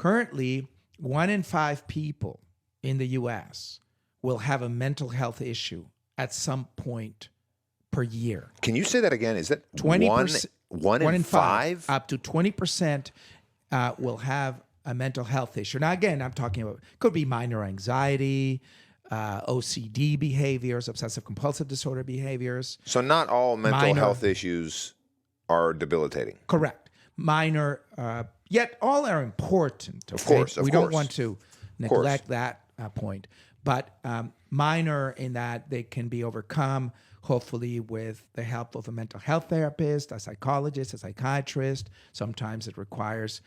Currently, 1 in 5 people in the U.S. will have a mental health issue at some point per year. Can you say that again? Is that 20%, one in five? up to 20% will have a mental health issue. Now, again, I'm talking about, could be minor anxiety, OCD behaviors, obsessive compulsive disorder behaviors. So not all mental health issues are debilitating. Correct. Minor, yet all are important. Okay? Of course. We don't want to neglect that point. But minor in that they can be overcome, hopefully with the help of a mental health therapist, a psychologist, a psychiatrist. Sometimes it requires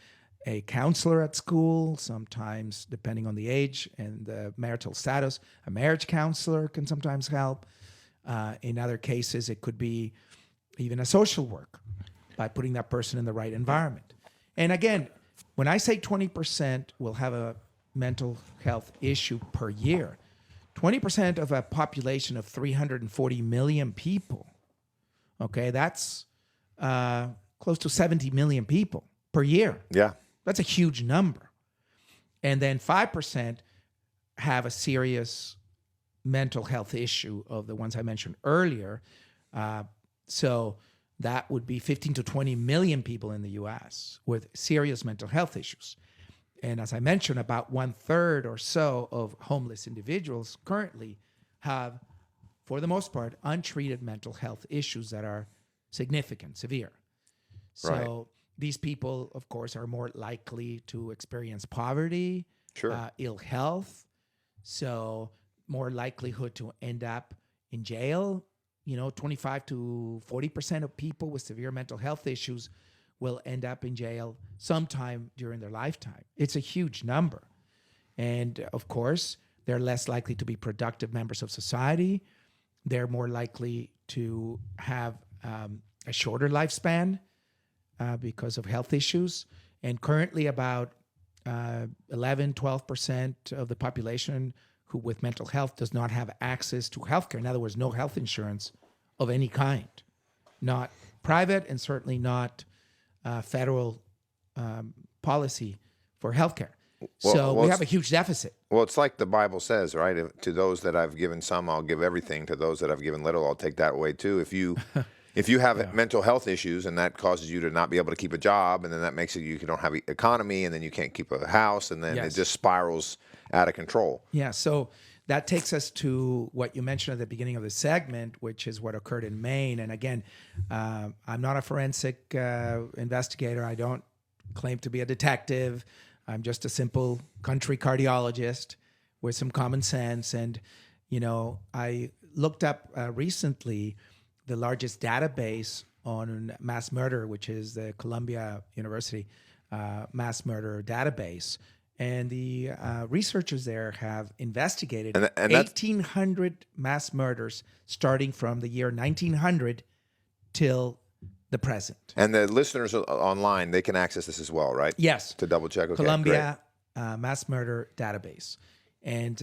a counselor at school. Sometimes, depending on the age and the marital status, a marriage counselor can sometimes help. In other cases, it could be even a social worker by putting that person in the right environment. And again, when I say 20% will have a mental health issue per year, 20% of a population of 340 million people, okay, that's close to 70 million people per year. Yeah. That's a huge number. And then 5% have a serious mental health issue of the ones I mentioned earlier. So that would be 15 to 20 million people in the U.S. with serious mental health issues. And as I mentioned, about 1/3 or so of homeless individuals currently have, for the most part, untreated mental health issues that are significant, severe. So these people, of course, are more likely to experience poverty, ill health, so more likelihood to end up in jail. 25 to 40% of people with severe mental health issues will end up in jail sometime during their lifetime. It's a huge number. And of course, they're less likely to be productive members of society. They're more likely to have a shorter lifespan because of health issues. And currently about 11, 12% of the population who with mental health does not have access to healthcare. In other words, no health insurance of any kind, not private and certainly not federal policy for healthcare. So we have a huge deficit. Well, it's like the Bible says, right? To those that I've given some, I'll give everything. To those that I've given little, I'll take that away too. If you have mental health issues and that causes you to not be able to keep a job, and then that makes it you don't have economy, and then you can't keep a house, and then it just spirals out of control. Yeah, so that takes us to what you mentioned at the beginning of the segment, which is what occurred in Maine. And again, I'm not a forensic investigator. I don't claim to be a detective. I'm just a simple country cardiologist with some common sense. And, I looked up recently the largest database on mass murder, which is the Columbia University mass murder database. And the researchers there have investigated 1,800 mass murders starting from the year 1900 till the present. And the listeners online, they can access this as well, right? Yes. To double check. Okay, Columbia mass murder database. And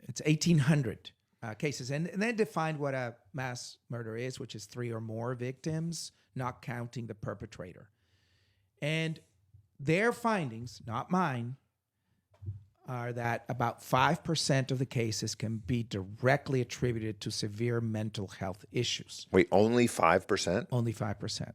it's 1,800 cases. And they defined what a mass murder is, which is 3 or more victims, not counting the perpetrator. And their findings, not mine, are that about 5% of the cases can be directly attributed to severe mental health issues. Wait, only 5%? Only 5%.